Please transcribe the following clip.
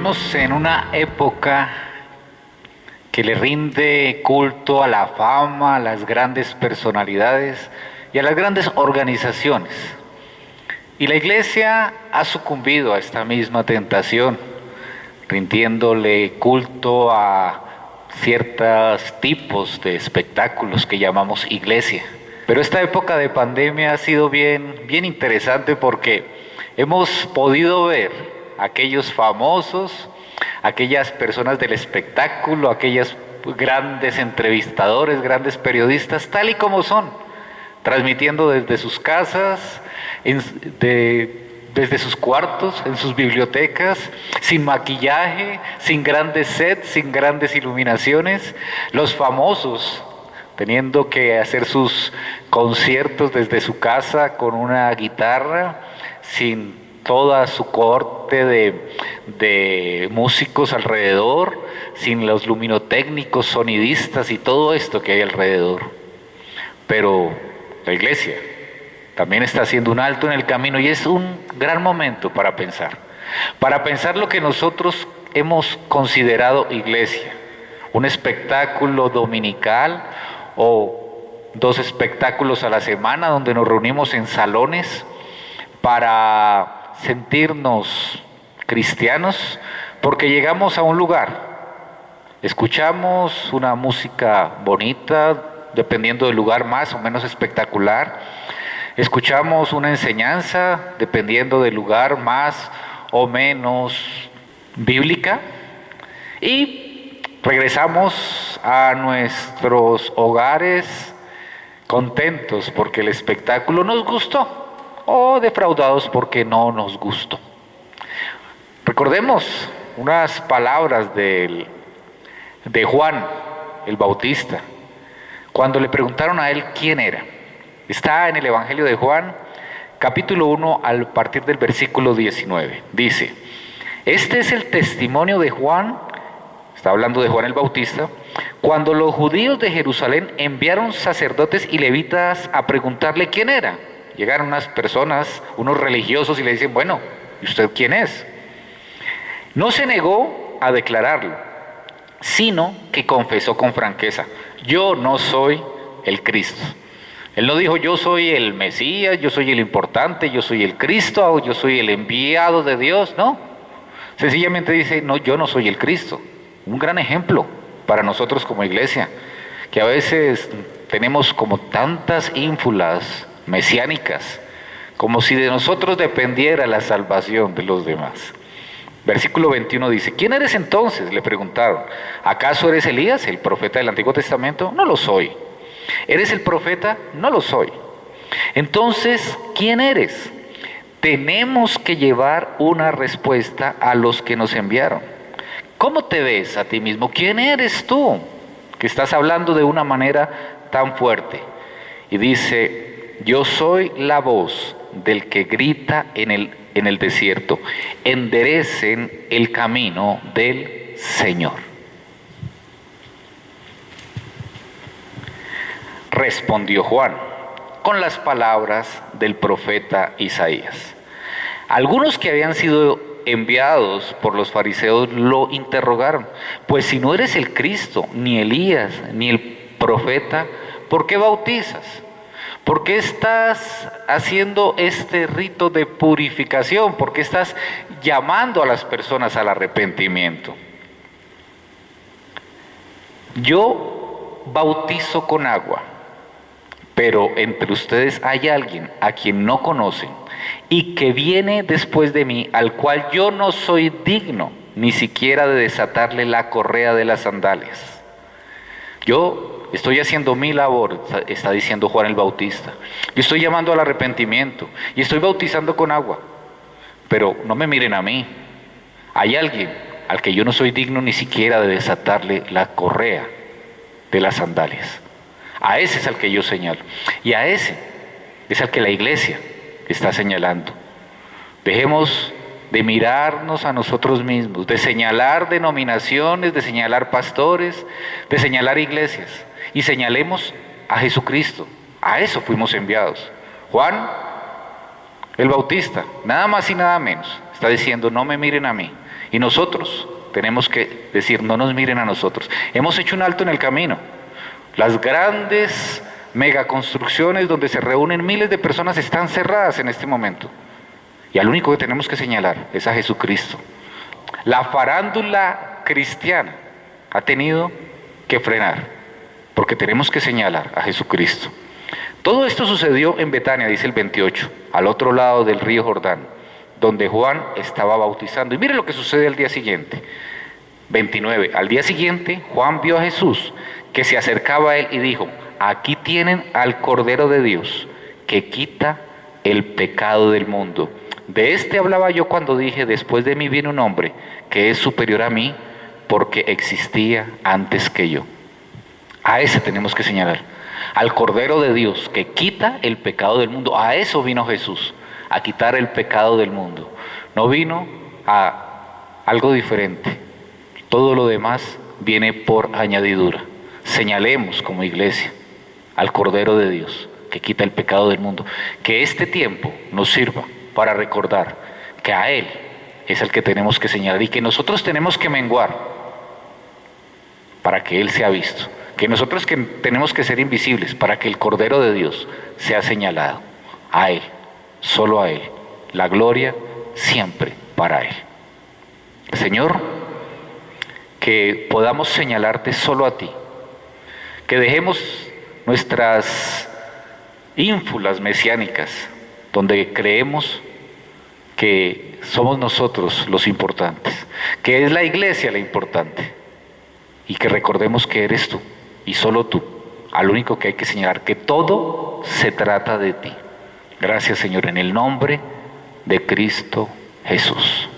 Vivimos en una época que le rinde culto a la fama, a las grandes personalidades y a las grandes organizaciones. Y la iglesia ha sucumbido a esta misma tentación, rindiéndole culto a ciertos tipos de espectáculos que llamamos iglesia. Pero esta época de pandemia ha sido bien interesante porque hemos podido ver aquellos famosos, aquellas personas del espectáculo, aquellos grandes entrevistadores, grandes periodistas, tal y como son, transmitiendo desde sus casas, desde sus cuartos, en sus bibliotecas, sin maquillaje, sin grandes sets, sin grandes iluminaciones. Los famosos teniendo que hacer sus conciertos desde su casa con una guitarra, sin toda su corte de músicos alrededor, sin los luminotécnicos, sonidistas y todo esto que hay alrededor. Pero la iglesia también está haciendo un alto en el camino y es un gran momento para pensar lo que nosotros hemos considerado iglesia, un espectáculo dominical o 2 espectáculos a la semana donde nos reunimos en salones para sentirnos cristianos, porque llegamos a un lugar, escuchamos una música bonita, dependiendo del lugar más o menos espectacular, escuchamos una enseñanza, dependiendo del lugar más o menos bíblica, y regresamos a nuestros hogares contentos porque el espectáculo nos gustó, o defraudados porque no nos gustó. Recordemos unas palabras de Juan el Bautista, cuando le preguntaron a él quién era. Está en el Evangelio de Juan, capítulo 1, al partir del versículo 19. Dice: este es el testimonio de Juan, está hablando de Juan el Bautista, cuando los judíos de Jerusalén enviaron sacerdotes y levitas a preguntarle quién era. Llegaron unas personas, unos religiosos, y le dicen: bueno, ¿y usted quién es? No se negó a declararlo, sino que confesó con franqueza: yo no soy el Cristo. Él no dijo: yo soy el Mesías, yo soy el importante, yo soy el Cristo, yo soy el enviado de Dios. No, sencillamente dice: no, yo no soy el Cristo. Un gran ejemplo para nosotros como iglesia, que a veces tenemos como tantas ínfulas mesiánicas, como si de nosotros dependiera la salvación de los demás. Versículo 21 dice: ¿quién eres entonces?, le preguntaron. ¿Acaso eres Elías, el profeta del Antiguo Testamento? No lo soy. ¿Eres el profeta? No lo soy. Entonces, ¿quién eres? Tenemos que llevar una respuesta a los que nos enviaron. ¿Cómo te ves a ti mismo? ¿Quién eres tú que estás hablando de una manera tan fuerte? Y dice: yo soy la voz del que grita en el desierto, enderecen el camino del Señor. Respondió Juan con las palabras del profeta Isaías. Algunos que habían sido enviados por los fariseos lo interrogaron: pues si no eres el Cristo, ni Elías, ni el profeta, ¿por qué bautizas? ¿Por qué estás haciendo este rito de purificación? ¿Por qué estás llamando a las personas al arrepentimiento? Yo bautizo con agua, pero entre ustedes hay alguien a quien no conocen y que viene después de mí, al cual yo no soy digno ni siquiera de desatarle la correa de las sandalias. Yo estoy haciendo mi labor, está diciendo Juan el Bautista. Yo estoy llamando al arrepentimiento y estoy bautizando con agua. Pero no me miren a mí. Hay alguien al que yo no soy digno ni siquiera de desatarle la correa de las sandalias. A ese es al que yo señalo. Y a ese es al que la iglesia está señalando. Dejemos de mirarnos a nosotros mismos, de señalar denominaciones, de señalar pastores, de señalar iglesias. Y señalemos a Jesucristo. A eso fuimos enviados. Juan el Bautista, nada más y nada menos, está diciendo, no me miren a mí. Y nosotros tenemos que decir, no nos miren a nosotros. Hemos hecho un alto en el camino. Las grandes megaconstrucciones donde se reúnen miles de personas están cerradas en este momento. Y al único que tenemos que señalar es a Jesucristo. La farándula cristiana ha tenido que frenar, porque tenemos que señalar a Jesucristo. Todo esto sucedió en Betania, dice el 28, al otro lado del río Jordán, donde Juan estaba bautizando. Y mire lo que sucede al día siguiente. 29. Al día siguiente, Juan vio a Jesús que se acercaba a él y dijo, aquí tienen al Cordero de Dios que quita el pecado del mundo. De este hablaba yo cuando dije, después de mí viene un hombre que es superior a mí porque existía antes que yo. A ese tenemos que señalar, al Cordero de Dios que quita el pecado del mundo. A eso vino Jesús, a quitar el pecado del mundo. No vino a algo diferente. Todo lo demás viene por añadidura. Señalemos como iglesia al Cordero de Dios que quita el pecado del mundo. Que este tiempo nos sirva para recordar que a Él es el que tenemos que señalar y que nosotros tenemos que menguar para que Él sea visto. Que nosotros que tenemos que ser invisibles para que el Cordero de Dios sea señalado. A Él, solo a Él. La gloria siempre para Él. Señor, que podamos señalarte solo a ti. Que dejemos nuestras ínfulas mesiánicas, donde creemos que somos nosotros los importantes, que es la iglesia la importante, y que recordemos que eres tú, y solo tú, al único que hay que señalar, que todo se trata de ti. Gracias, Señor, en el nombre de Cristo Jesús.